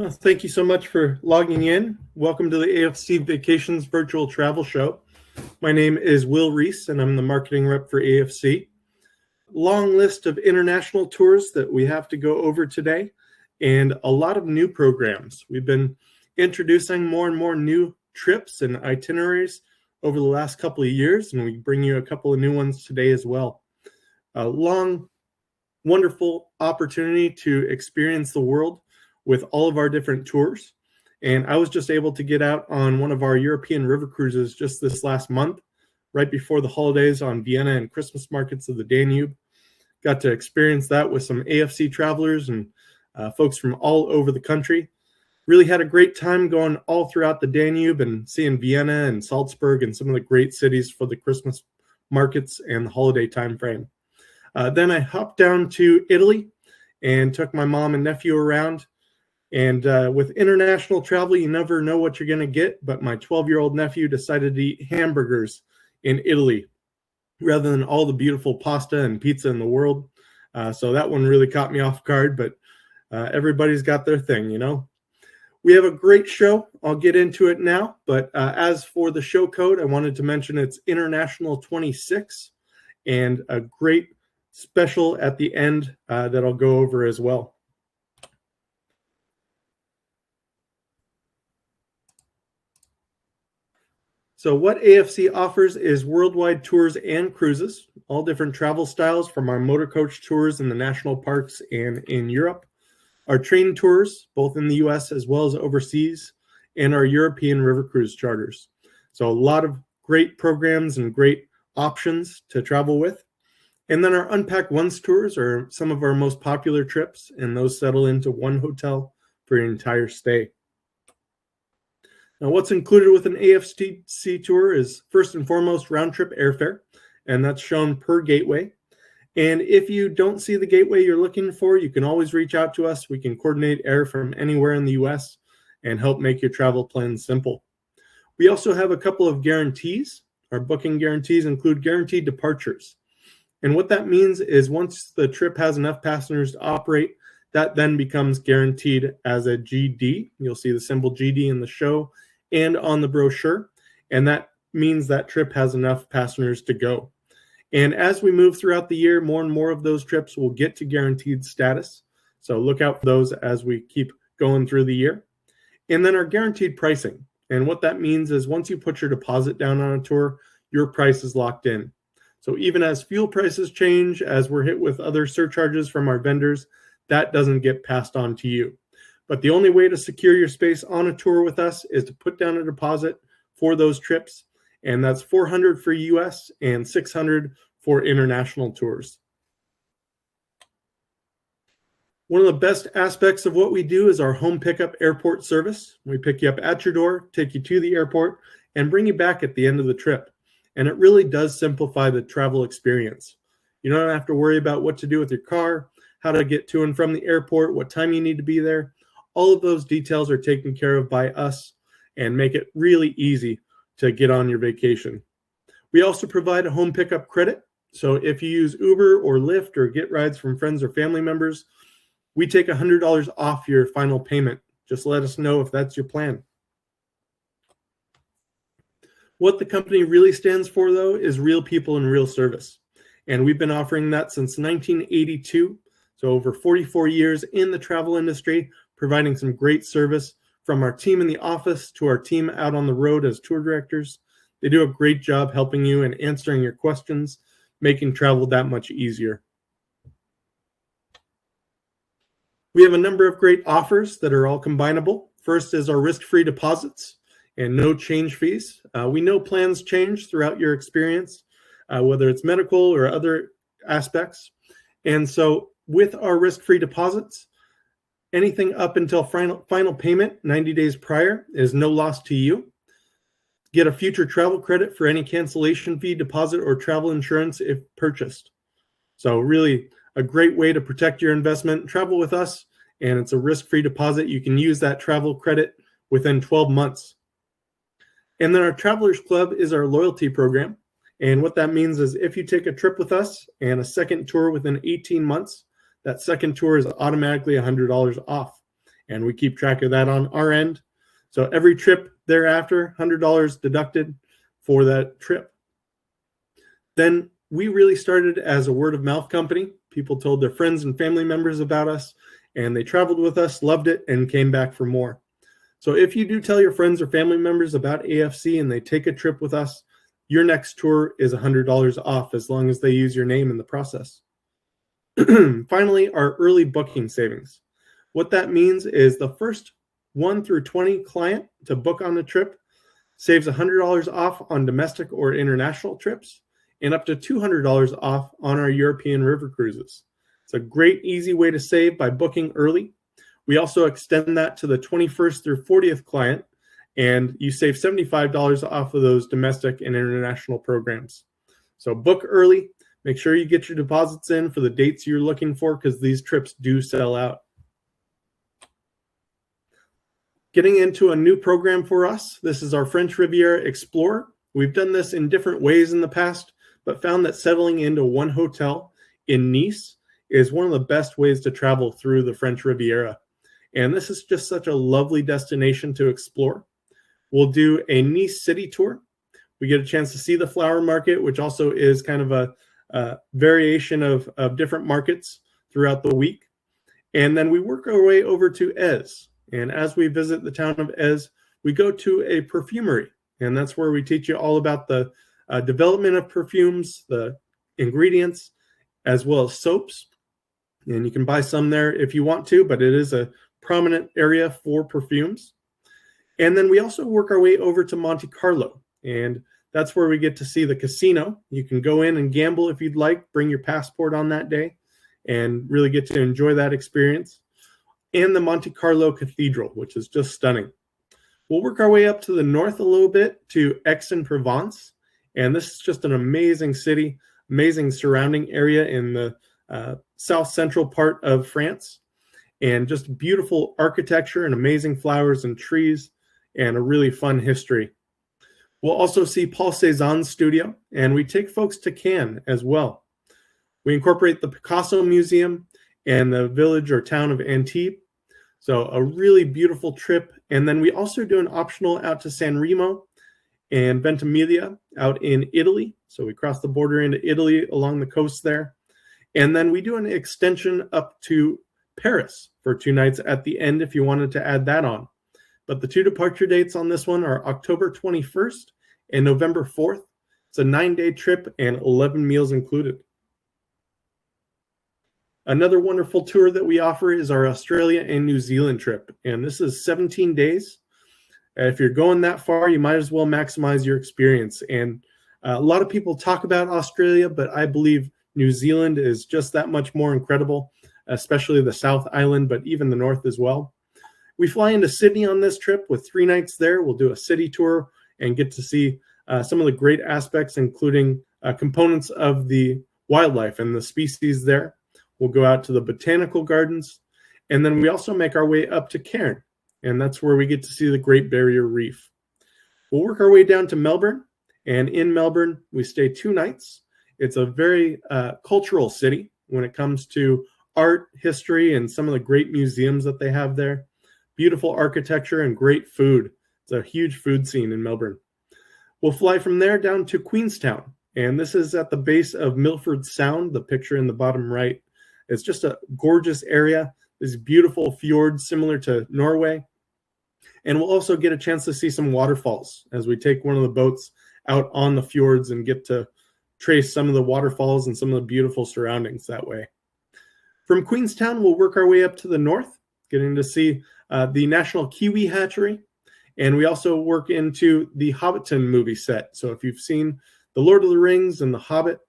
Well, thank you so much for logging in. Welcome to the AFC Vacations Virtual Travel Show. My name is Will Reese, and I'm the marketing rep for AFC. Long list of international tours that we have to go over today, and a lot of new programs. We've been introducing more and more new trips and itineraries over the last couple of years, and we bring you a couple of new ones today as well. A long, wonderful opportunity to experience the world with all of our different tours. And I was just able to get out on one of our European river cruises just this last month, right before the holidays on Vienna and Christmas markets of the Danube. Got to experience that with some AFC travelers and folks from all over the country. Really had a great time going all throughout the Danube and seeing Vienna and Salzburg and some of the great cities for the Christmas markets and the holiday time frame. Then I hopped down to Italy and took my mom and nephew around. And with international travel, you never know what you're going to get. But my 12-year-old nephew decided to eat hamburgers in Italy rather than all the beautiful pasta and pizza in the world. So that one really caught me off guard. But everybody's got their thing, you know. We have a great show. I'll get into it now. But as for the show code, I wanted to mention it's International 26 and a great special at the end that I'll go over as well. So what AFC offers is worldwide tours and cruises, all different travel styles from our motor coach tours in the national parks and in Europe, our train tours, both in the US as well as overseas, and our European river cruise charters. So a lot of great programs and great options to travel with. And then our Unpack Once tours are some of our most popular trips, and those settle into one hotel for your entire stay. Now, what's included with an AFC tour is first and foremost round-trip airfare, and that's shown per gateway. And if you don't see the gateway you're looking for, you can always reach out to us. We can coordinate air from anywhere in the U.S. and help make your travel plans simple. We also have a couple of guarantees. Our booking guarantees include guaranteed departures. And what that means is once the trip has enough passengers to operate, that then becomes guaranteed as a GD. You'll see the symbol GD in the show and on the brochure, and that means that trip has enough passengers to go. And as we move throughout the year, more and more of those trips will get to guaranteed status. So look out for those as we keep going through the year. And then our guaranteed pricing. And what that means is once you put your deposit down on a tour, your price is locked in. So even as fuel prices change, as we're hit with other surcharges from our vendors, that doesn't get passed on to you. But the only way to secure your space on a tour with us is to put down a deposit for those trips, and that's $400 for US and $600 for international tours. One of the best aspects of what we do is our home pickup airport service. We pick you up at your door, take you to the airport, and bring you back at the end of the trip. And it really does simplify the travel experience. You don't have to worry about what to do with your car, how to get to and from the airport, what time you need to be there. All of those details are taken care of by us and make it really easy to get on your vacation. We also provide a home pickup credit. So if you use Uber or Lyft or get rides from friends or family members, we take $100 off your final payment. Just let us know if that's your plan. What the company really stands for, though, is real people and real service. And we've been offering that since 1982. So over 44 years in the travel industry, providing some great service from our team in the office to our team out on the road as tour directors. They do a great job helping you and answering your questions, making travel that much easier. We have a number of great offers that are all combinable. First is our risk-free deposits and no change fees. We know plans change throughout your experience, whether it's medical or other aspects. And so with our risk-free deposits, anything up until final payment 90 days prior is no loss to you. Get a future travel credit for any cancellation fee, deposit, or travel insurance if purchased. So really a great way to protect your investment. Travel with us, and it's a risk-free deposit. You can use that travel credit within 12 months. And then our Travelers Club is our loyalty program. And what that means is if you take a trip with us and a second tour within 18 months, that second tour is automatically $100 off. and we keep track of that on our end. So every trip thereafter, $100 deducted for that trip. Then we really started as a word of mouth company. People told their friends and family members about us, and they traveled with us, loved it, and came back for more. So if you do tell your friends or family members about AFC and they take a trip with us, your next tour is $100 off as long as they use your name in the process. Finally, our early booking savings. What that means is the first 1 through 20 client to book on the trip saves $100 off on domestic or international trips and up to $200 off on our European river cruises. It's a great, easy way to save by booking early. We also extend that to the 21st through 40th client, and you save $75 off of those domestic and international programs. So book early. Make sure you get your deposits in for the dates you're looking for because these trips do sell out. Getting into a new program for us, this is our French Riviera Explorer. We've done this in different ways in the past, but found that settling into one hotel in Nice is one of the best ways to travel through the French Riviera. And this is just such a lovely destination to explore. We'll do a Nice city tour. We get a chance to see the flower market, which also is kind of a variation of different markets throughout the week. And then we work our way over to Ez. And as we visit the town of Ez, we go to a perfumery. And that's where we teach you all about the development of perfumes, the ingredients, as well as soaps. And you can buy some there if you want to, but it is a prominent area for perfumes. And then we also work our way over to Monte Carlo. And that's where we get to see the casino. You can go in and gamble if you'd like, bring your passport on that day, and really get to enjoy that experience. And the Monte Carlo Cathedral, which is just stunning. We'll work our way up to the north a little bit to Aix-en-Provence. And this is just an amazing city, amazing surrounding area in the south central part of France. And just beautiful architecture and amazing flowers and trees and a really fun history. We'll also see Paul Cézanne's studio, and we take folks to Cannes as well. We incorporate the Picasso Museum and the village or town of Antibes. So a really beautiful trip. And then we also do an optional out to San Remo and Ventimiglia out in Italy. So we cross the border into Italy along the coast there. And then we do an extension up to Paris for 2 nights at the end if you wanted to add that on. But the 2 departure dates on this one are October 21st and November 4th. It's a 9-day trip and 11 meals included. Another wonderful tour that we offer is our Australia and New Zealand trip. And this is 17 days. If you're going that far, you might as well maximize your experience. And a lot of people talk about Australia, but I believe New Zealand is just that much more incredible, especially the South Island, but even the North as well. We fly into Sydney on this trip with 3 nights there. We'll do a city tour and get to see some of the great aspects, including components of the wildlife and the species there. We'll go out to the botanical gardens. And then we also make our way up to Cairn. And that's where we get to see the Great Barrier Reef. We'll work our way down to Melbourne. And in Melbourne, we stay 2 nights. It's a very cultural city when it comes to art, history, and some of the great museums that they have there. Beautiful architecture and great food. It's a huge food scene in Melbourne. We'll fly from there down to Queenstown. And this is at the base of Milford Sound, the picture in the bottom right. It's just a gorgeous area. There's beautiful fjords similar to Norway. And we'll also get a chance to see some waterfalls as we take one of the boats out on the fjords and get to trace some of the waterfalls and some of the beautiful surroundings that way. From Queenstown, we'll work our way up to the north, getting to see the National Kiwi Hatchery. And we also work into the Hobbiton movie set. So if you've seen The Lord of the Rings and The Hobbit,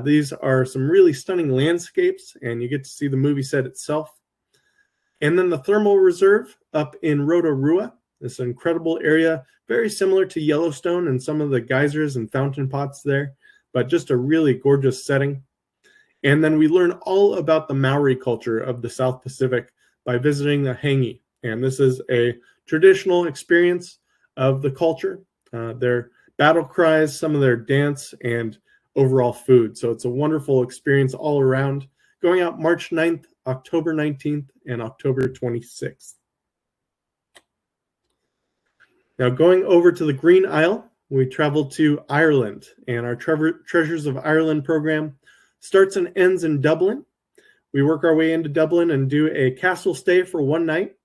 these are some really stunning landscapes, and you get to see the movie set itself. And then the Thermal Reserve up in Rotorua, this incredible area, very similar to Yellowstone and some of the geysers and fountain pots there, but just a really gorgeous setting. And then we learn all about the Maori culture of the South Pacific by visiting the Hangi. And this is a traditional experience of the culture, their battle cries, some of their dance, and overall food. So it's a wonderful experience all around, going out March 9th, October 19th, and October 26th. Now, going over to the Green Isle, we travel to Ireland, and our Treasures of Ireland program starts and ends in Dublin. We work our way into Dublin and do a castle stay for one night.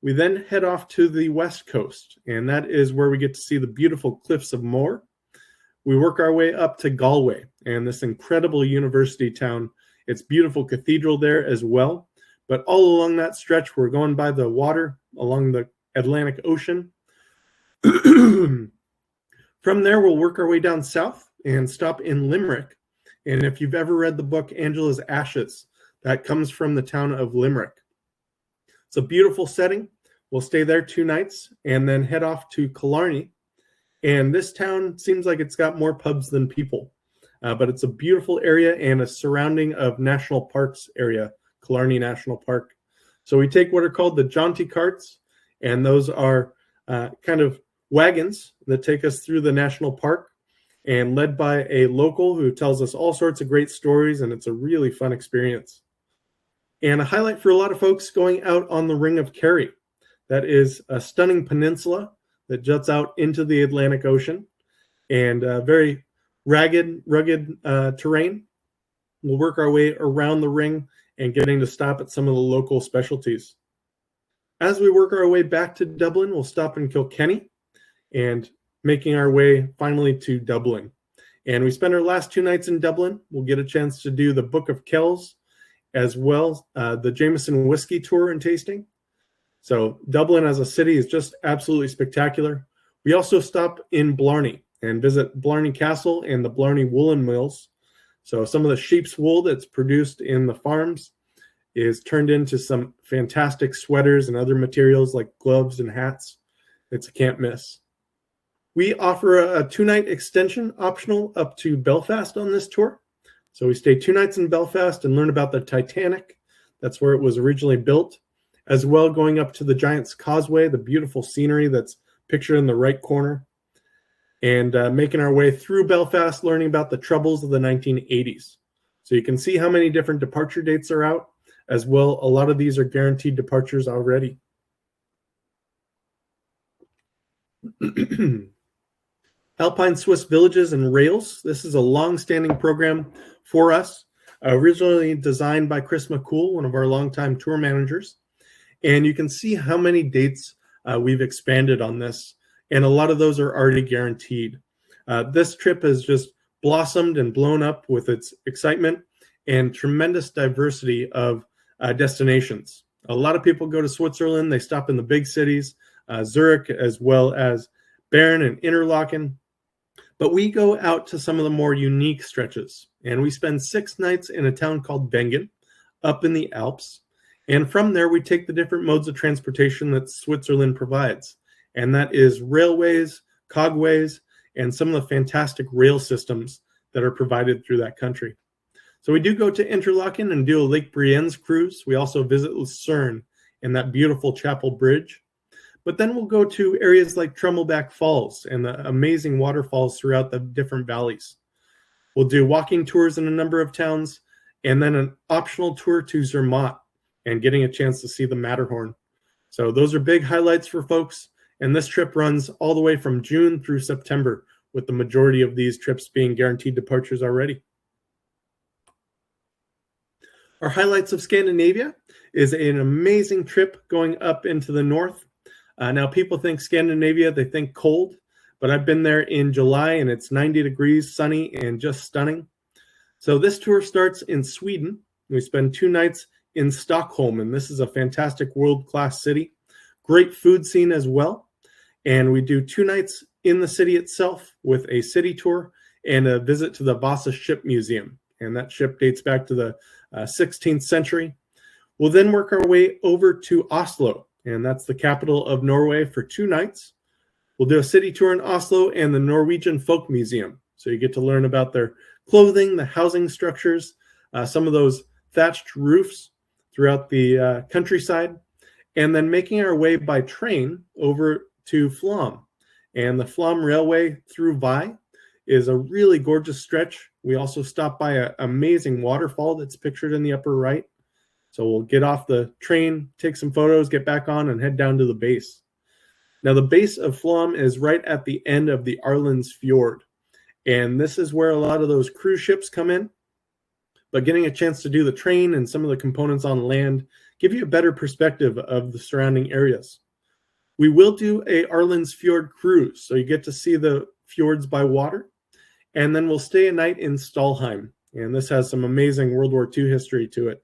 We then head off to the west coast, and that is where we get to see the beautiful Cliffs of Moher. We work our way up to Galway and this incredible university town. It's beautiful cathedral there as well. But all along that stretch, we're going by the water along the Atlantic Ocean. From there, we'll work our way down south and stop in Limerick. And if you've ever read the book Angela's Ashes, that comes from the town of Limerick. It's a beautiful setting. We'll stay there 2 nights and then head off to Killarney. And this town seems like it's got more pubs than people, but it's a beautiful area and a surrounding of national parks area, Killarney National Park. So we take what are called the jaunty carts, and those are kind of wagons that take us through the national park, and led by a local who tells us all sorts of great stories, and it's a really fun experience. And a highlight for a lot of folks going out on the Ring of Kerry. That is a stunning peninsula that juts out into the Atlantic Ocean, and very rugged terrain. We'll work our way around the ring and getting to stop at some of the local specialties. As we work our way back to Dublin, we'll stop in Kilkenny and making our way finally to Dublin. And we spend our last 2 nights in Dublin. We'll get a chance to do the Book of Kells, as well the Jameson whiskey tour and tasting. So Dublin as a city is just absolutely spectacular. We also stop in Blarney and visit Blarney Castle and the Blarney Woolen Mills. So some of the sheep's wool that's produced in the farms is turned into some fantastic sweaters and other materials like gloves and hats. It's a can't miss. We offer a 2-night extension optional up to Belfast on this tour. So we stay 2 nights in Belfast and learn about the Titanic. That's where it was originally built, as well going up to the Giant's Causeway, the beautiful scenery that's pictured in the right corner, and making our way through Belfast, learning about the troubles of the 1980s. So you can see how many different departure dates are out, as well. A lot of these are guaranteed departures already. Alpine Swiss Villages and Rails. This is a long-standing program for us, originally designed by Chris McCool, one of our longtime tour managers. And you can see how many dates we've expanded on this, and a lot of those are already guaranteed. This trip has just blossomed and blown up with its excitement and tremendous diversity of destinations. A lot of people go to Switzerland. They stop in the big cities, Zurich, as well as Bern and Interlaken. But we go out to some of the more unique stretches, and we spend 6 nights in a town called Wengen up in the Alps. And from there, we take the different modes of transportation that Switzerland provides. And that is railways, cogways, and some of the fantastic rail systems that are provided through that country. So we do go to Interlaken and do a Lake Brienz cruise. We also visit Lucerne and that beautiful Chapel Bridge. But then we'll go to areas like Trummelbach Falls and the amazing waterfalls throughout the different valleys. We'll do walking tours in a number of towns, and then an optional tour to Zermatt and getting a chance to see the Matterhorn. So those are big highlights for folks. And this trip runs all the way from June through September, with the majority of these trips being guaranteed departures already. Our highlights of Scandinavia is an amazing trip going up into the north. Now, people think Scandinavia, they think cold, but I've been there in July and it's 90 degrees, sunny, and just stunning. So this tour starts in Sweden. We spend 2 nights in Stockholm, and this is a fantastic world-class city. Great food scene as well. And we do 2 nights in the city itself with a city tour and a visit to the Vasa Ship Museum. And that ship dates back to the 16th century. We'll then work our way over to Oslo, and that's the capital of Norway, for 2 nights. We'll do a city tour in Oslo and the Norwegian Folk Museum. So you get to learn about their clothing, the housing structures, some of those thatched roofs throughout the countryside, and then making our way by train over to Flåm. And the Flåm Railway through Vai is a really gorgeous stretch. We also stop by an amazing waterfall that's pictured in the upper right. So we'll get off the train, take some photos, get back on, and head down to the base. Now, the base of Flåm is right at the end of the Arlands Fjord, and this is where a lot of those cruise ships come in. But getting a chance to do the train and some of the components on land give you a better perspective of the surrounding areas. We will do a Arlands Fjord cruise, so you get to see the fjords by water, and then we'll stay a night in Stalheim, and this has some amazing World War II history to it.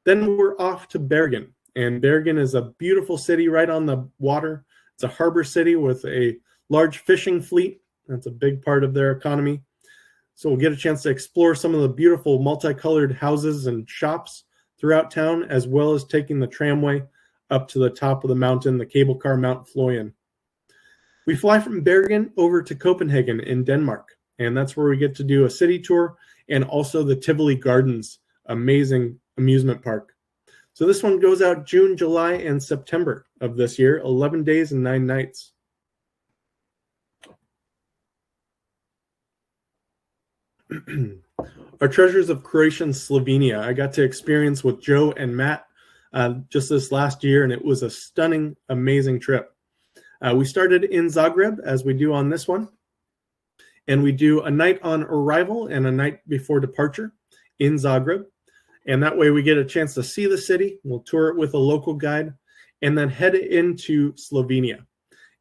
Then we're off to Bergen, and Bergen is a beautiful city right on the water. It's a harbor city with a large fishing fleet. That's a big part of their economy. So we'll get a chance to explore some of the beautiful multicolored houses and shops throughout town, as well as taking the tramway up to the top of the mountain, the cable car Mount Fløyen. We fly from Bergen over to Copenhagen in Denmark, and that's where we get to do a city tour and also the Tivoli Gardens, amazing amusement park. So this one goes out June, July, and September of this year, 11 days and 9 nights. Our treasures of Croatia and Slovenia, I got to experience with Joe and Matt just this last year, and it was a stunning, amazing trip. We started in Zagreb, as we do on this one, and we do a night on arrival and a night before departure in Zagreb, and that way we get a chance to see the city. We'll tour it with a local guide, and then head into Slovenia.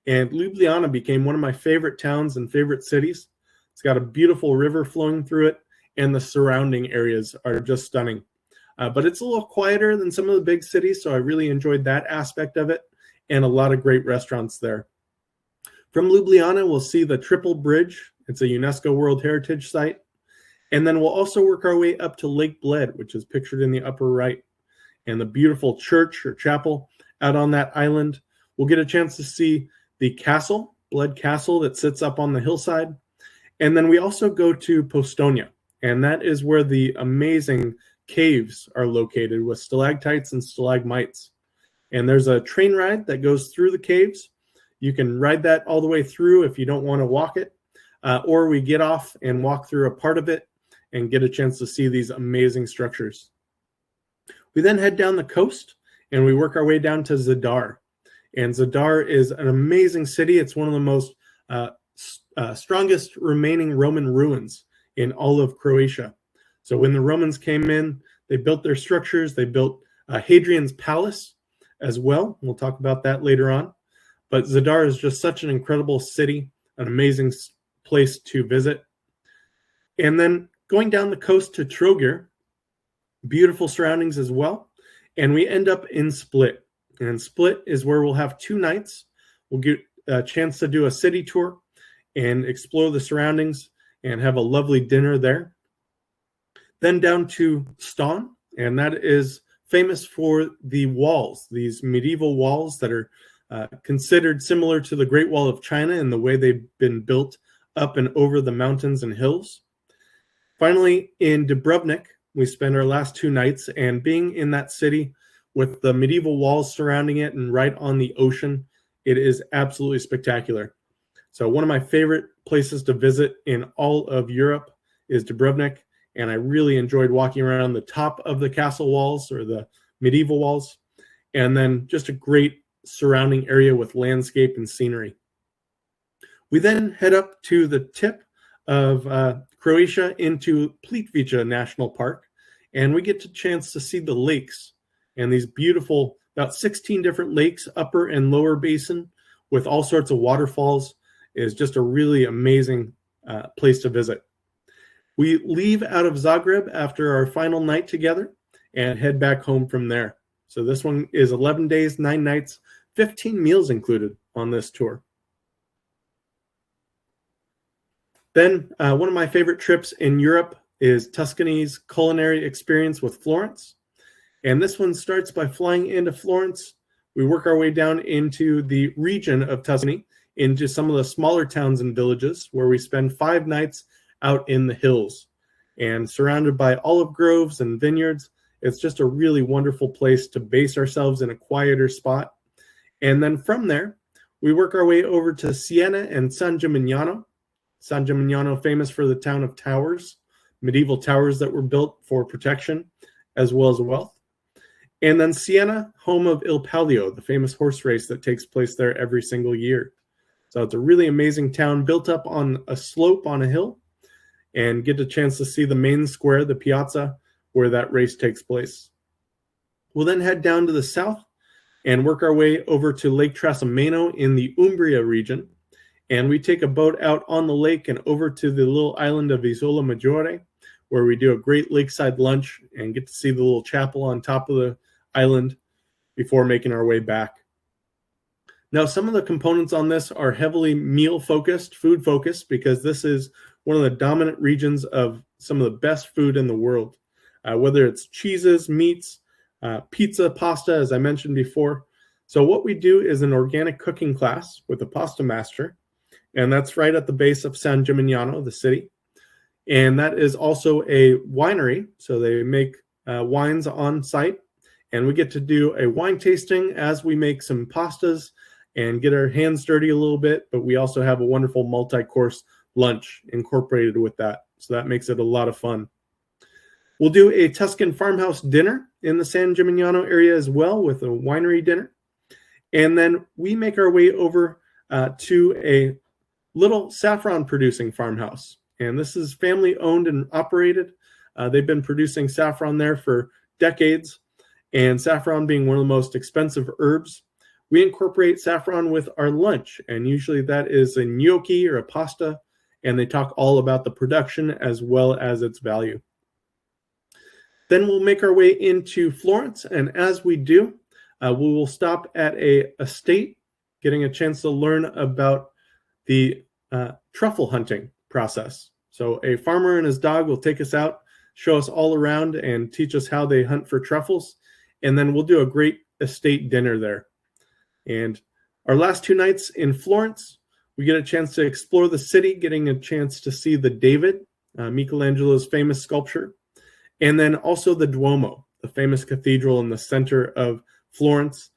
And Ljubljana became one of my favorite towns and favorite cities. It's got a beautiful river flowing through it, and the surrounding areas are just stunning. But it's a little quieter than some of the big cities, so I really enjoyed that aspect of it, and a lot of great restaurants there. From Ljubljana, we'll see the Triple Bridge. It's a UNESCO World Heritage Site. And then we'll also work our way up to Lake Bled, which is pictured in the upper right, and the beautiful church or chapel out on that island. We'll get a chance to see the castle, Bled Castle, that sits up on the hillside. And then we also go to Postonia, and that is where the amazing caves are located with stalactites and stalagmites. And there's a train ride that goes through the caves. You can ride that all the way through if you don't want to walk it, or we get off and walk through a part of it and get a chance to see these amazing structures. We then head down the coast, and we work our way down to Zadar. And Zadar is an amazing city. It's one of the most strongest remaining Roman ruins in all of Croatia. So when the Romans came in, they built their structures. They built Hadrian's Palace as well. We'll talk about that later on. But Zadar is just such an incredible city, an amazing place to visit. And then going down the coast to Trogir, beautiful surroundings as well. And we end up in Split. And Split is where we'll have 2 nights. We'll get a chance to do a city tour and explore the surroundings and have a lovely dinner there. Then down to Ston, and that is famous for the walls, these medieval walls that are considered similar to the Great Wall of China in the way they've been built up and over the mountains and hills. Finally, in Dubrovnik, we spend our last 2 nights, and being in that city with the medieval walls surrounding it and right on the ocean, it is absolutely spectacular. So one of my favorite places to visit in all of Europe is Dubrovnik, and I really enjoyed walking around the top of the castle walls or the medieval walls, and then just a great surrounding area with landscape and scenery. We then head up to the tip of Croatia into Plitvice National Park, and we get a chance to see the lakes and these beautiful, about 16 different lakes, upper and lower basin, with all sorts of waterfalls. Is just a really amazing place to visit. We leave out of Zagreb after our final night together and head back home from there. So this one is 11 days, 9 nights, 15 meals included on this tour. Then one of my favorite trips in Europe is Tuscany's culinary experience with Florence. And this one starts by flying into Florence. We work our way down into the region of Tuscany, into some of the smaller towns and villages, where we spend 5 nights out in the hills and surrounded by olive groves and vineyards. It's just a really wonderful place to base ourselves in a quieter spot. And then from there, we work our way over to Siena and San Gimignano. San Gimignano, famous for the town of towers, medieval towers that were built for protection as well as wealth. And then Siena, home of Il Palio, the famous horse race that takes place there every single year. So it's a really amazing town built up on a slope on a hill, and get a chance to see the main square, the piazza, where that race takes place. We'll then head down to the south and work our way over to Lake Trasimeno in the Umbria region. And we take a boat out on the lake and over to the little island of Isola Maggiore, where we do a great lakeside lunch and get to see the little chapel on top of the island before making our way back. Now, some of the components on this are heavily meal-focused, food-focused, because this is one of the dominant regions of some of the best food in the world, whether it's cheeses, meats, pizza, pasta, as I mentioned before. So what we do is an organic cooking class with a pasta master, and that's right at the base of San Gimignano, the city. And that is also a winery, so they make wines on site, and we get to do a wine tasting as we make some pastas and get our hands dirty a little bit, but we also have a wonderful multi-course lunch incorporated with that, so that makes it a lot of fun. We'll do a Tuscan farmhouse dinner in the San Gimignano area as well, with a winery dinner, and then we make our way over to a little saffron producing farmhouse, and this is family owned and operated. They've been producing saffron there for decades, and saffron being one of the most expensive herbs, we incorporate saffron with our lunch, and usually that is a gnocchi or a pasta, and they talk all about the production as well as its value. Then we'll make our way into Florence, and as we do, we will stop at a estate, getting a chance to learn about the truffle hunting process. So a farmer and his dog will take us out, show us all around, and teach us how they hunt for truffles, and then we'll do a great estate dinner there. And our last 2 nights in Florence, we get a chance to explore the city, getting a chance to see the David, Michelangelo's famous sculpture, and then also the Duomo, the famous cathedral in the center of Florence,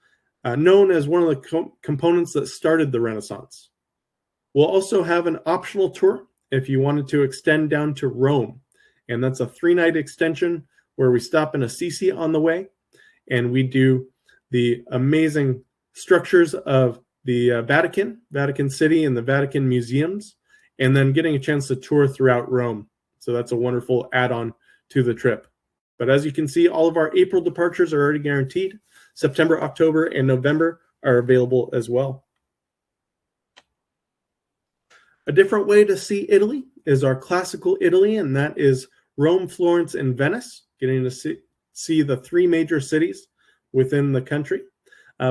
known as one of the components that started the Renaissance. We'll also have an optional tour if you wanted to extend down to Rome, and that's a 3-night extension where we stop in Assisi on the way, and we do the amazing structures of the Vatican City, and the Vatican museums, and then getting a chance to tour throughout Rome. So that's a wonderful add-on to the trip. But as you can see, all of our April departures are already guaranteed. September, October, and November are available as well. A different way to see Italy is our classical Italy, and that is Rome, Florence, and Venice, getting to see the 3 major cities within the country.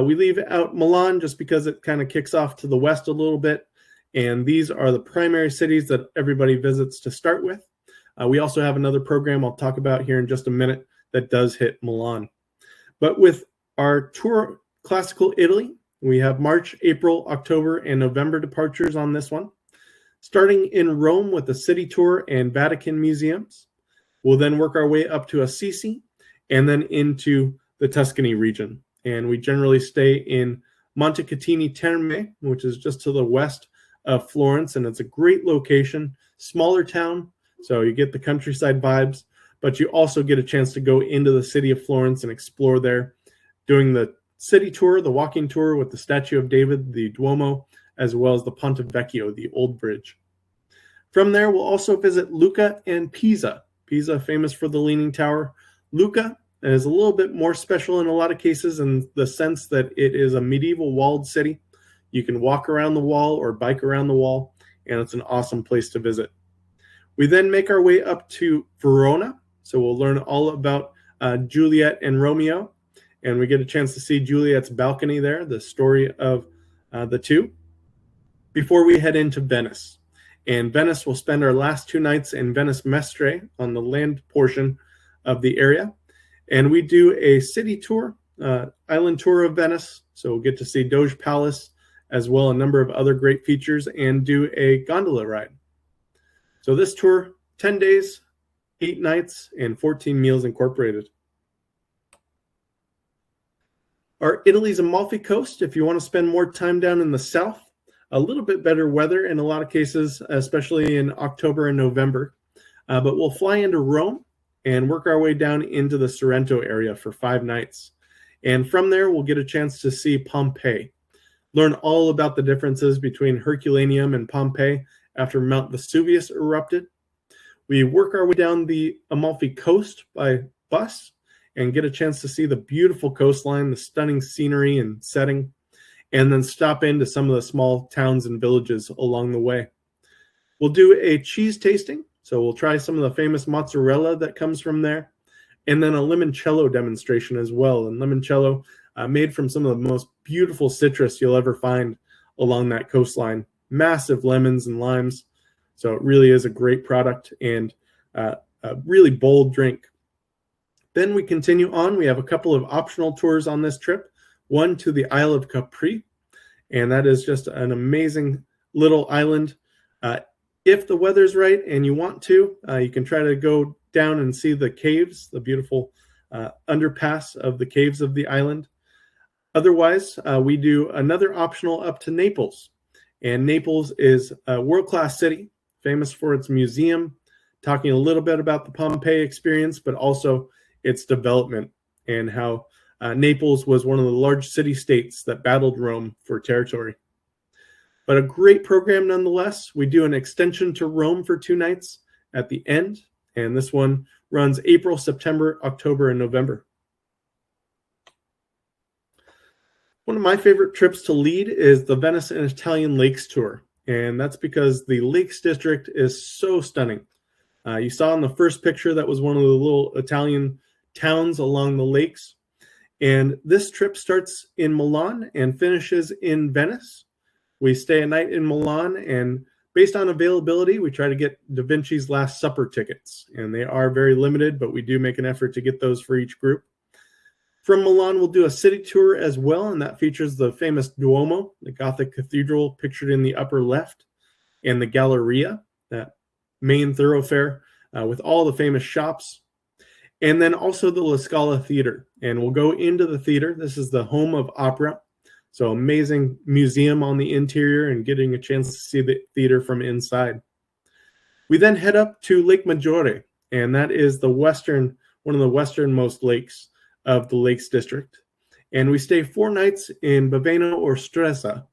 We leave out Milan just because it kind of kicks off to the west a little bit, and these are the primary cities that everybody visits to start with. We also have another program I'll talk about here in just a minute that does hit Milan. But with our tour Classical Italy, we have March, April, October, and November departures on this one. Starting in Rome with the city tour and Vatican museums. We'll then work our way up to Assisi and then into the Tuscany region. And we generally stay in Montecatini Terme, which is just to the west of Florence, and it's a great location, smaller town, so you get the countryside vibes, but you also get a chance to go into the city of Florence and explore there, doing the city tour, the walking tour with the Statue of David, the Duomo, as well as the Ponte Vecchio, the Old Bridge. From there, we'll also visit Lucca and Pisa. Pisa, famous for the Leaning Tower. Lucca is a little bit more special in a lot of cases in the sense that it is a medieval walled city. You can walk around the wall or bike around the wall, and it's an awesome place to visit. We then make our way up to Verona, so we'll learn all about Juliet and Romeo, and we get a chance to see Juliet's balcony there, the story of the two, before we head into Venice. And Venice, will spend our last 2 nights in Venice Mestre on the land portion of the area. And we do a city tour, island tour of Venice. So we'll get to see Doge Palace, as well a number of other great features, and do a gondola ride. So this tour, 10 days, 8 nights, and 14 meals incorporated. Our Italy's Amalfi Coast, if you want to spend more time down in the south, a little bit better weather in a lot of cases, especially in October and November. But we'll fly into Rome and work our way down into the Sorrento area for 5 nights. And from there, we'll get a chance to see Pompeii, learn all about the differences between Herculaneum and Pompeii after Mount Vesuvius erupted. We work our way down the Amalfi Coast by bus and get a chance to see the beautiful coastline, the stunning scenery and setting, and then stop into some of the small towns and villages along the way. We'll do a cheese tasting, so we'll try some of the famous mozzarella that comes from there, and then a limoncello demonstration as well. And limoncello, made from some of the most beautiful citrus you'll ever find along that coastline. Massive lemons and limes. So it really is a great product and a really bold drink. Then we continue on. We have a couple of optional tours on this trip. One to the Isle of Capri, and that is just an amazing little island. If the weather's right and you want to, you can try to go down and see the caves, the beautiful underpass of the caves of the island. Otherwise, we do another optional up to Naples. And Naples is a world-class city, famous for its museum, talking a little bit about the Pompeii experience, but also its development and how Naples was one of the large city-states that battled Rome for territory. But a great program nonetheless. We do an extension to Rome for 2 nights at the end, and this one runs April, September, October, and November. One of my favorite trips to lead is the Venice and Italian Lakes Tour, and that's because the Lakes District is so stunning. You saw in the first picture that was one of the little Italian towns along the lakes, and this trip starts in Milan and finishes in Venice. We stay a night in Milan, and based on availability, we try to get Da Vinci's Last Supper tickets, and they are very limited, but we do make an effort to get those for each group. From Milan, we'll do a city tour as well, and that features the famous Duomo, the Gothic cathedral pictured in the upper left, and the Galleria, that main thoroughfare with all the famous shops, and then also the La Scala Theater. And we'll go into the theater. This is the home of opera, so amazing museum on the interior and getting a chance to see the theater from inside. We then head up to Lake Maggiore, and that is one of the westernmost lakes of the Lakes District. And we stay 4 nights in Baveno or Stresa.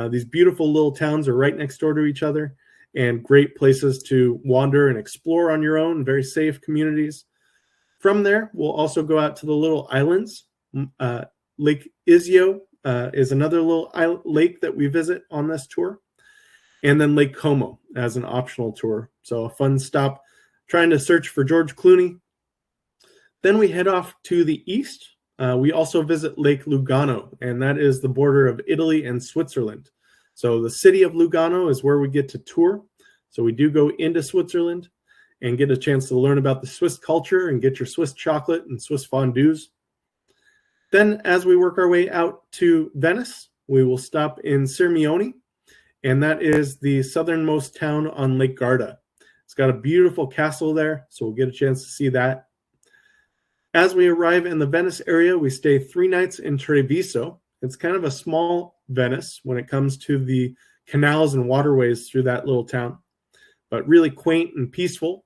These beautiful little towns are right next door to each other and great places to wander and explore on your own, very safe communities. From there, we'll also go out to the little islands. Lake Iseo is another little lake that we visit on this tour. And then Lake Como as an optional tour. So a fun stop trying to search for George Clooney. Then we head off to the east. We also visit Lake Lugano, and that is the border of Italy and Switzerland. So the city of Lugano is where we get to tour. So we do go into Switzerland and get a chance to learn about the Swiss culture and get your Swiss chocolate and Swiss fondues. Then as we work our way out to Venice, we will stop in Sirmione, and that is the southernmost town on Lake Garda. It's got a beautiful castle there, so we'll get a chance to see that. As we arrive in the Venice area, we stay 3 nights in Treviso. It's kind of a small Venice when it comes to the canals and waterways through that little town, but really quaint and peaceful.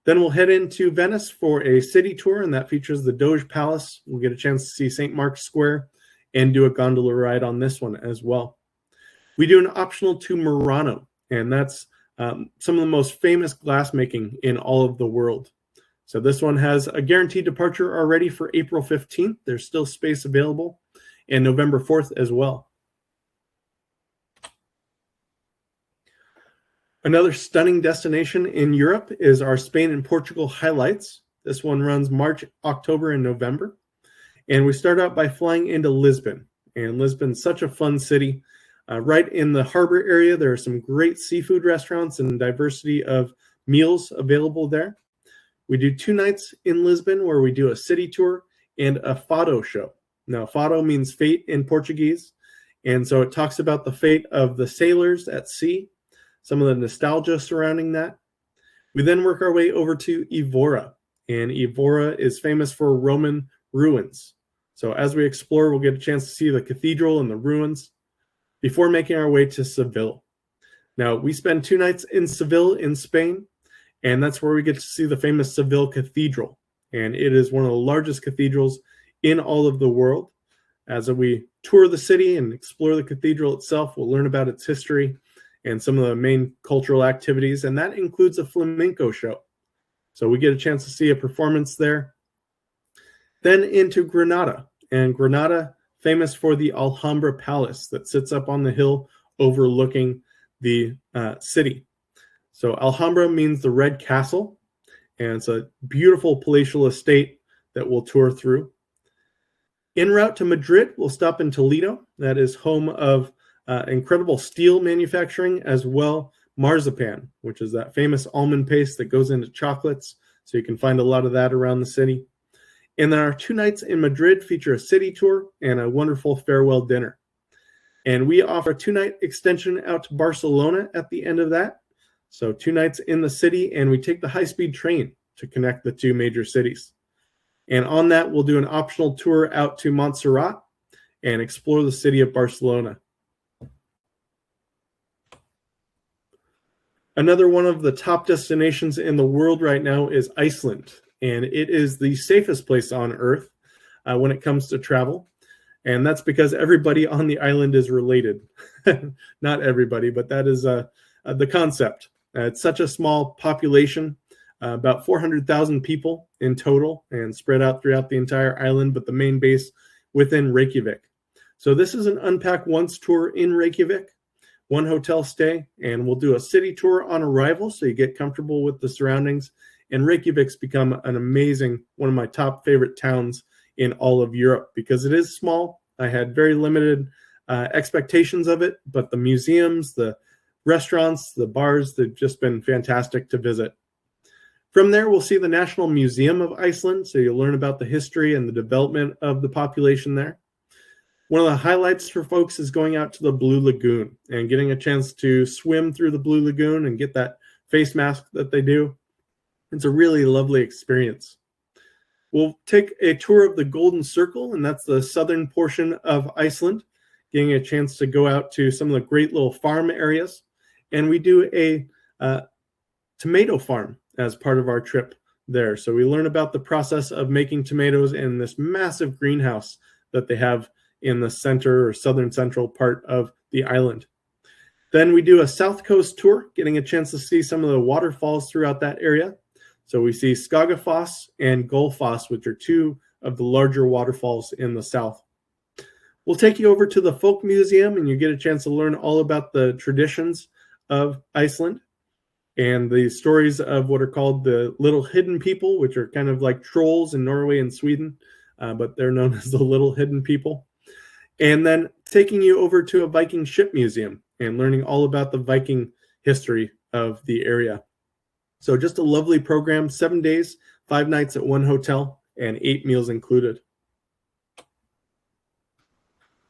Then we'll head into Venice for a city tour, and that features the Doge Palace. We'll get a chance to see St. Mark's Square and do a gondola ride on this one as well. We do an optional to Murano, and that's some of the most famous glassmaking in all of the world. So this one has a guaranteed departure already for April 15th. There's still space available, and November 4th as well. Another stunning destination in Europe is our Spain and Portugal highlights. This one runs March, October, and November. And we start out by flying into Lisbon. And Lisbon's such a fun city. Right in the harbor area, there are some great seafood restaurants and diversity of meals available there. We do 2 nights in Lisbon where we do a city tour and a fado show. Now, fado means fate in Portuguese. And so it talks about the fate of the sailors at sea, some of the nostalgia surrounding that. We then work our way over to Evora. And Evora is famous for Roman ruins. So as we explore, we'll get a chance to see the cathedral and the ruins before making our way to Seville. Now, we spend 2 nights in Seville in Spain, and that's where we get to see the famous Seville Cathedral. And it is one of the largest cathedrals in all of the world. As we tour the city and explore the cathedral itself, we'll learn about its history and some of the main cultural activities, and that includes a flamenco show. So we get a chance to see a performance there. Then into Granada, and Granada, famous for the Alhambra Palace that sits up on the hill overlooking the city. So Alhambra means the Red Castle, and it's a beautiful palatial estate that we'll tour through. En route to Madrid, we'll stop in Toledo. That is home of incredible steel manufacturing, as well marzipan, which is that famous almond paste that goes into chocolates. So you can find a lot of that around the city. And then our 2 nights in Madrid feature a city tour and a wonderful farewell dinner. And we offer a 2-night extension out to Barcelona at the end of that. So 2 nights in the city, and we take the high-speed train to connect the 2 major cities. And on that, we'll do an optional tour out to Montserrat and explore the city of Barcelona. Another one of the top destinations in the world right now is Iceland, and it is the safest place on Earth when it comes to travel. And that's because everybody on the island is related. Not everybody, but that is the concept. It's such a small population, about 400,000 people in total, and spread out throughout the entire island, but the main base within Reykjavik. So this is an Unpack Once tour in Reykjavik, 1 hotel stay, and we'll do a city tour on arrival so you get comfortable with the surroundings. And Reykjavik's become an amazing, one of my top favorite towns in all of Europe because it is small. I had very limited expectations of it, but the museums, the restaurants, the bars, they've just been fantastic to visit. From there, we'll see the National Museum of Iceland, so you'll learn about the history and the development of the population there. One of the highlights for folks is going out to the Blue Lagoon and getting a chance to swim through the Blue Lagoon and get that face mask that they do. It's a really lovely experience. We'll take a tour of the Golden Circle, and that's the southern portion of Iceland, getting a chance to go out to some of the great little farm areas. And we do a tomato farm as part of our trip there. So we learn about the process of making tomatoes in this massive greenhouse that they have in the center or southern central part of the island. Then we do a South Coast tour, getting a chance to see some of the waterfalls throughout that area. So we see Skagafoss and Gullfoss, which are 2 of the larger waterfalls in the south. We'll take you over to the Folk Museum, and you get a chance to learn all about the traditions of Iceland and the stories of what are called the Little Hidden People, which are kind of like trolls in Norway and Sweden, but they're known as the Little Hidden People. And then taking you over to a Viking ship museum and learning all about the Viking history of the area. So just a lovely program, 7 days, 5 nights at 1 hotel, and 8 meals included.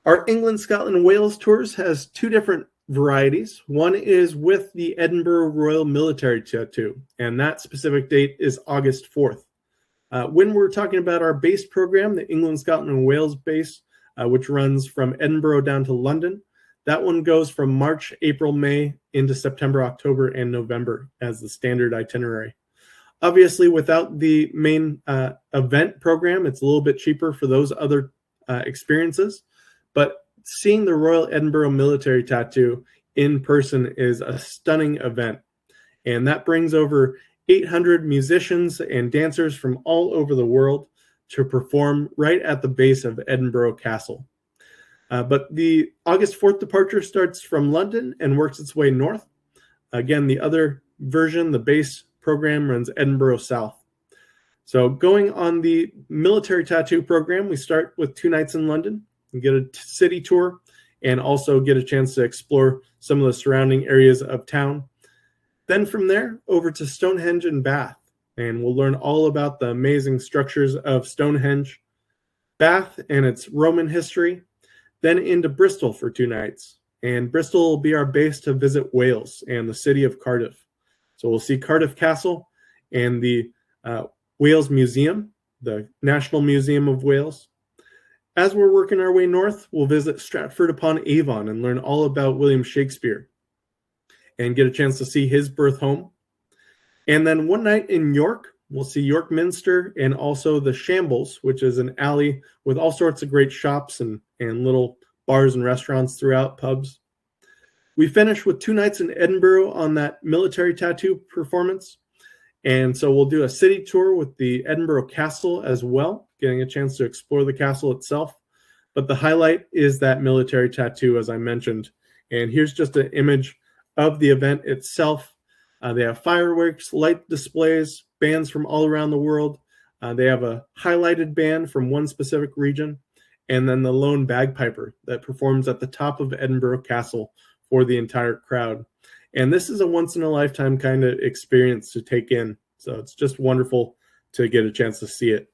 Our England, Scotland, and Wales tours has 2 different varieties. One is with the Edinburgh Royal Military Tattoo, and that specific date is August 4th. When we're talking about our base program, the England, Scotland, and Wales base, which runs from Edinburgh down to London, that one goes from March, April, May into September, October, and November as the standard itinerary. Obviously, without the main event program, it's a little bit cheaper for those other experiences. But seeing the Royal Edinburgh Military Tattoo in person is a stunning event. And that brings over 800 musicians and dancers from all over the world to perform right at the base of Edinburgh Castle. But the August 4th departure starts from London and works its way north. Again, the other version, the base program, runs Edinburgh South. So going on the military tattoo program, we start with 2 nights in London and get a city tour and also get a chance to explore some of the surrounding areas of town. Then from there, over to Stonehenge and Bath, and we'll learn all about the amazing structures of Stonehenge, Bath and its Roman history, then into Bristol for 2 nights. And Bristol will be our base to visit Wales and the city of Cardiff. So we'll see Cardiff Castle and the Wales Museum, the National Museum of Wales. As we're working our way north, we'll visit Stratford-upon-Avon and learn all about William Shakespeare and get a chance to see his birth home. And then 1 night in York, We'll see York Minster and also the Shambles, which is an alley with all sorts of great shops and little bars and restaurants throughout, pubs. We finish with 2 nights in Edinburgh on that military tattoo performance. And so we'll do a city tour with the Edinburgh Castle as well, getting a chance to explore the castle itself. But the highlight is that military tattoo, as I mentioned. And here's just an image of the event itself. They have fireworks, light displays, bands from all around the world. They have a highlighted band from one specific region, and then the lone bagpiper that performs at the top of Edinburgh Castle for the entire crowd. And this is a once-in-a-lifetime kind of experience to take in. So it's just wonderful to get a chance to see it.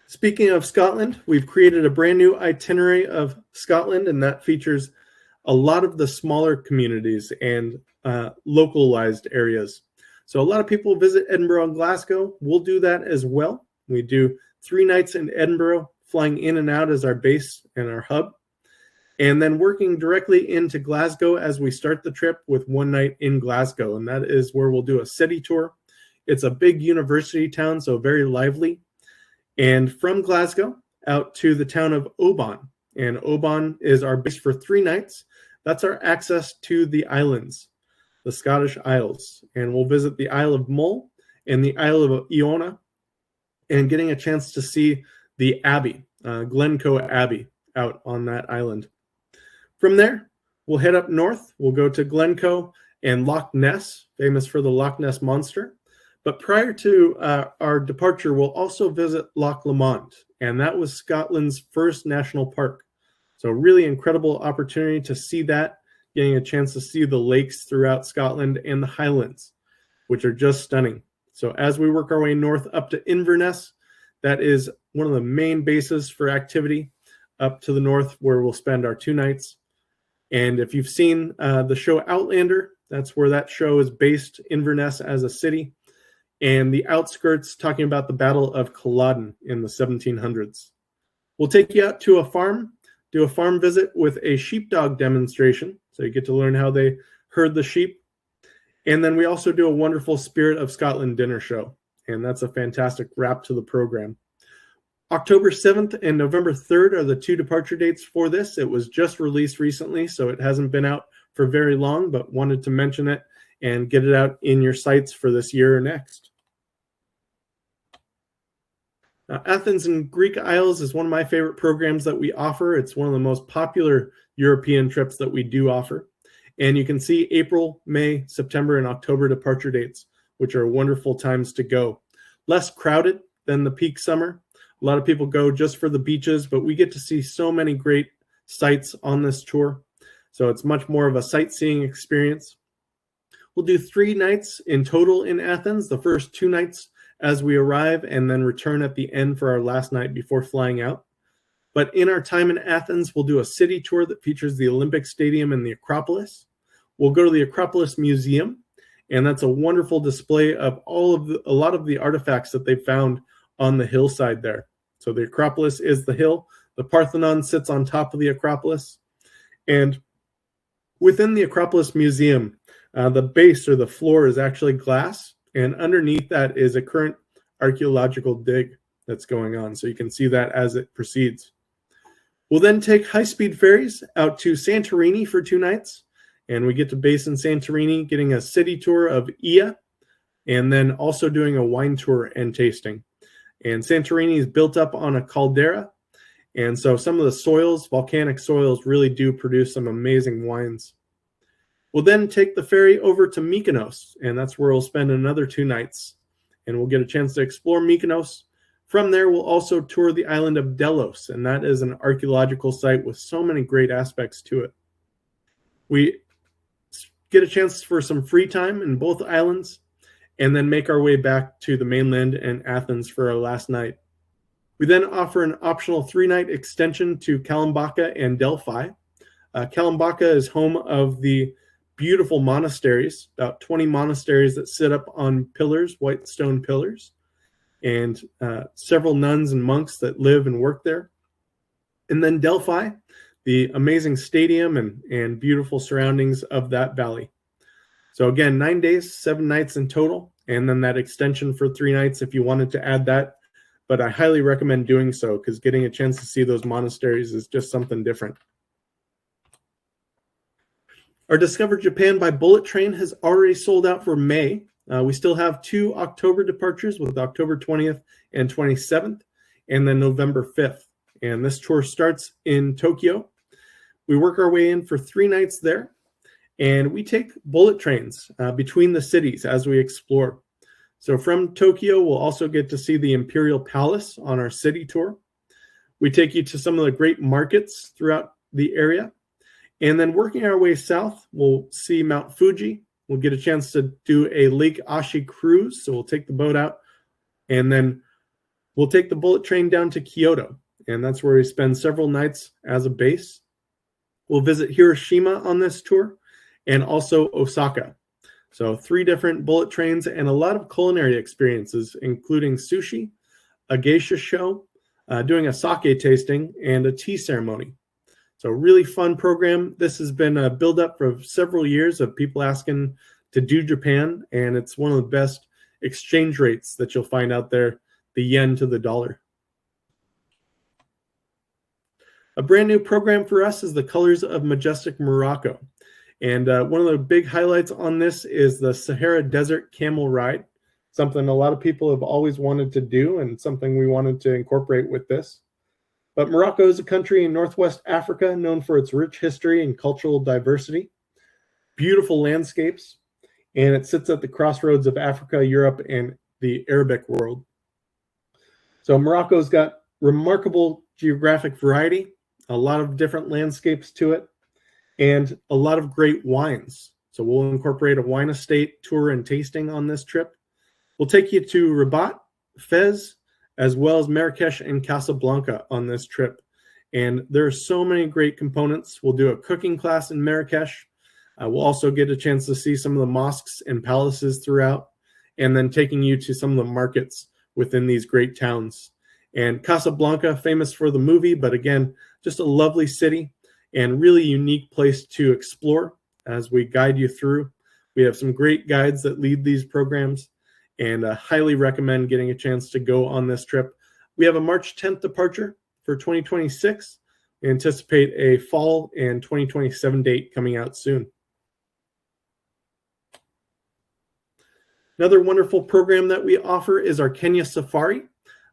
Speaking of Scotland, we've created a brand new itinerary of Scotland, and that features a lot of the smaller communities and localized areas. So a lot of people visit Edinburgh and Glasgow. We'll do that as well. We do 3 nights in Edinburgh, flying in and out as our base and our hub, and then working directly into Glasgow as we start the trip with 1 night in Glasgow, and that is where we'll do a city tour. It's a big university town, so very lively. And from Glasgow out to the town of Oban, and Oban is our base for 3 nights. That's our access to the islands, the Scottish Isles. And we'll visit the Isle of Mull and the Isle of Iona, and getting a chance to see the Abbey, Glencoe Abbey, out on that island. From there, we'll head up north. We'll go to Glencoe and Loch Ness, famous for the Loch Ness Monster. But prior to our departure, we'll also visit Loch Lomond, and that was Scotland's first national park. So really incredible opportunity to see that, getting a chance to see the lakes throughout Scotland and the Highlands, which are just stunning. So as we work our way north up to Inverness, that is one of the main bases for activity up to the north, where we'll spend our 2 nights. And if you've seen the show Outlander, that's where that show is based, Inverness as a city, and the outskirts talking about the Battle of Culloden in the 1700s. We'll take you out to a farm, do a farm visit with a sheepdog demonstration, so you get to learn how they herd the sheep. And then we also do a wonderful Spirit of Scotland dinner show, and that's a fantastic wrap to the program. October 7th and November 3rd are the 2 departure dates for this. It was just released recently, so it hasn't been out for very long, but wanted to mention it and get it out in your sights for this year or next. Now, Athens and Greek Isles is one of my favorite programs that we offer. It's one of the most popular European trips that we do offer. And you can see April, May, September, and October departure dates, which are wonderful times to go. Less crowded than the peak summer. A lot of people go just for the beaches, but we get to see so many great sights on this tour. So it's much more of a sightseeing experience. We'll do 3 nights in total in Athens, the first 2 nights as we arrive, and then return at the end for our last night before flying out. But in our time in Athens, we'll do a city tour that features the Olympic Stadium and the Acropolis. We'll go to the Acropolis Museum, and that's a wonderful display of a lot of the artifacts that they found on the hillside there. So the Acropolis is the hill. The Parthenon sits on top of the Acropolis. And within the Acropolis Museum, the base or the floor is actually glass, and underneath that is a current archaeological dig that's going on. So you can see that as it proceeds. We'll then take high-speed ferries out to Santorini for 2 nights, and we get to base in Santorini, getting a city tour of Ia, and then also doing a wine tour and tasting. And Santorini is built up on a caldera, and so some of the soils, volcanic soils, really do produce some amazing wines. We'll then take the ferry over to Mykonos, and that's where we'll spend another 2 nights, and we'll get a chance to explore Mykonos. From there, we'll also tour the island of Delos, and that is an archaeological site with so many great aspects to it. We get a chance for some free time in both islands, and then make our way back to the mainland and Athens for our last night. We then offer an optional 3-night extension to Kalambaka and Delphi. Kalambaka is home of the beautiful monasteries, about 20 monasteries that sit up on pillars, white stone pillars, and several nuns and monks that live and work there. And then Delphi, the amazing stadium and beautiful surroundings of that valley. So again, 9 days, 7 nights in total, and then that extension for 3 nights if you wanted to add that. But I highly recommend doing so because getting a chance to see those monasteries is just something different. Our Discover Japan by Bullet Train has already sold out for May. We still have 2 October departures with October 20th and 27th, and then November 5th. And this tour starts in Tokyo. We work our way in for 3 nights there, and we take bullet trains between the cities as we explore. So from Tokyo, we'll also get to see the Imperial Palace on our city tour. We take you to some of the great markets throughout the area. And then working our way south, we'll see Mount Fuji. We'll get a chance to do a Lake Ashi cruise. So we'll take the boat out, and then we'll take the bullet train down to Kyoto. And that's where we spend several nights as a base. We'll visit Hiroshima on this tour and also Osaka. So 3 different bullet trains and a lot of culinary experiences, including sushi, a geisha show, doing a sake tasting, and a tea ceremony. So really fun program. This has been a build-up for several years of people asking to do Japan, and it's one of the best exchange rates that you'll find out there, the yen to the dollar. A brand new program for us is the Colors of Majestic Morocco. And one of the big highlights on this is the Sahara Desert Camel Ride, something a lot of people have always wanted to do and something we wanted to incorporate with this. But Morocco is a country in Northwest Africa known for its rich history and cultural diversity, beautiful landscapes, and it sits at the crossroads of Africa, Europe, and the Arabic world. So Morocco's got remarkable geographic variety, a lot of different landscapes to it, and a lot of great wines. So we'll incorporate a wine estate tour and tasting on this trip. We'll take you to Rabat, Fez, as well as Marrakesh and Casablanca on this trip. And there are so many great components. We'll do a cooking class in Marrakesh. We'll also get a chance to see some of the mosques and palaces throughout, and then taking you to some of the markets within these great towns. And Casablanca, famous for the movie, but again, just a lovely city and really unique place to explore as we guide you through. We have some great guides that lead these programs, and highly recommend getting a chance to go on this trip. We have a March 10th departure for 2026. We anticipate a fall and 2027 date coming out soon. Another wonderful program that we offer is our Kenya Safari.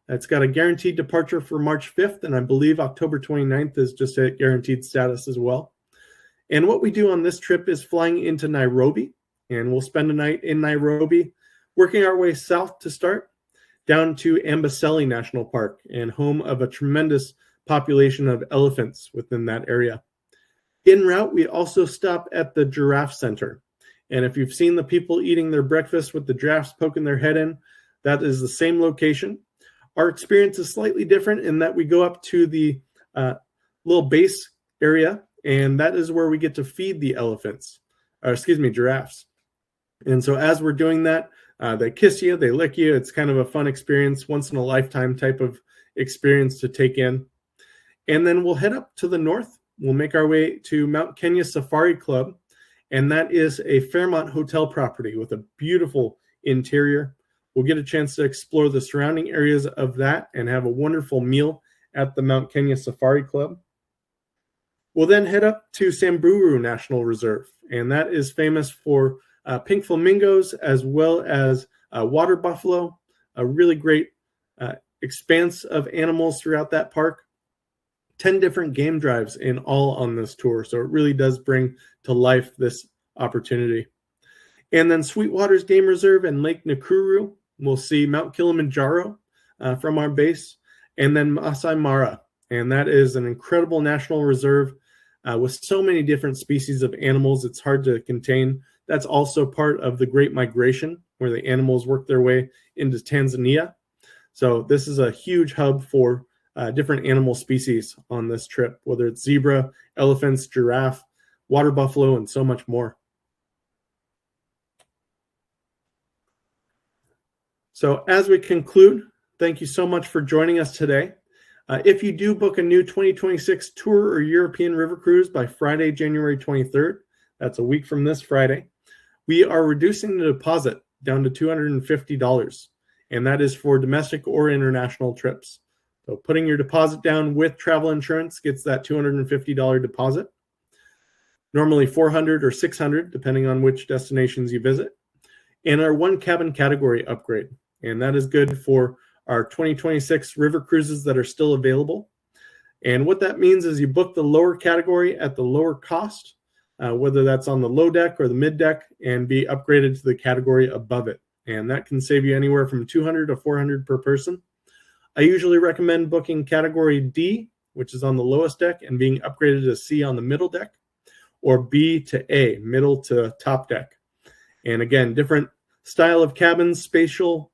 It's got a guaranteed departure for March 5th, and I believe October 29th is just a guaranteed status as well. And what we do on this trip is flying into Nairobi, and we'll spend a night in Nairobi, working our way south to start, down to Amboseli National Park, and home of a tremendous population of elephants within that area. En route, we also stop at the Giraffe Center. And if you've seen the people eating their breakfast with the giraffes poking their head in, that is the same location. Our experience is slightly different in that we go up to the little base area, and that is where we get to feed the giraffes. And so as we're doing that, they kiss you, they lick you. It's kind of a fun experience, once in a lifetime type of experience to take in. And then we'll head up to the north. We'll make our way to Mount Kenya Safari Club, and that is a Fairmont hotel property with a beautiful interior. We'll get a chance to explore the surrounding areas of that and have a wonderful meal at the Mount Kenya Safari Club. We'll then head up to Samburu National Reserve, and that is famous for pink flamingos as well as water buffalo, a really great expanse of animals throughout that park. 10 different game drives in all on this tour, so it really does bring to life this opportunity. And then Sweetwater's Game Reserve and Lake Nakuru, we'll see Mount Kilimanjaro from our base, and then Masai Mara, and that is an incredible national reserve with so many different species of animals it's hard to contain. That's also part of the Great Migration, where the animals work their way into Tanzania. So this is a huge hub for different animal species on this trip, whether it's zebra, elephants, giraffe, water buffalo, and so much more. So as we conclude, thank you so much for joining us today. If you do book a new 2026 tour or European river cruise by Friday, January 23rd, that's a week from this Friday, We are reducing the deposit down to $250, and that is for domestic or international trips. So putting your deposit down with travel insurance gets that $250 deposit, normally $400 or $600, depending on which destinations you visit, and our one cabin category upgrade. And that is good for our 2026 river cruises that are still available. And what that means is you book the lower category at the lower cost, whether that's on the low deck or the mid deck, and be upgraded to the category above it. And that can save you anywhere from $200 to $400 per person. I usually recommend booking category D, which is on the lowest deck, and being upgraded to C on the middle deck, or B to A, middle to top deck. And again, different style of cabins, spatial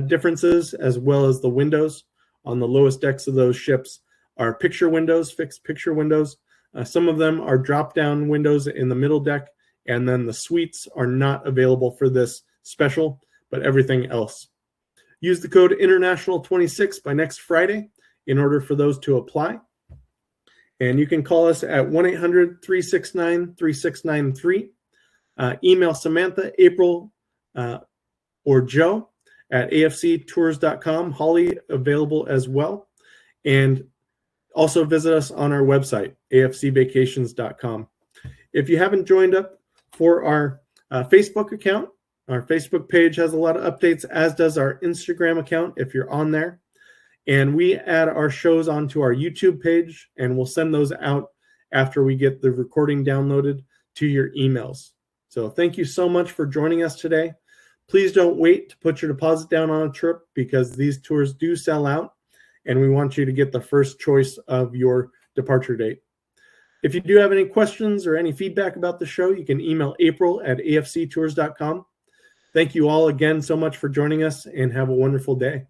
differences, as well as the windows on the lowest decks of those ships are picture windows, fixed picture windows. Some of them are drop-down windows in the middle deck, and then the suites are not available for this special, but everything else. Use the code International26 by next Friday in order for those to apply. And you can call us at 1-800-369-3693. Email Samantha, April, or Joe at afctours.com. Holly available as well. And also visit us on our website, afcvacations.com. If you haven't joined up for our Facebook account, our Facebook page has a lot of updates, as does our Instagram account if you're on there. And we add our shows onto our YouTube page, and we'll send those out after we get the recording downloaded to your emails. So thank you so much for joining us today. Please don't wait to put your deposit down on a trip, because these tours do sell out, and we want you to get the first choice of your departure date. If you do have any questions or any feedback about the show, you can email April at afctours.com. Thank you all again so much for joining us, and have a wonderful day.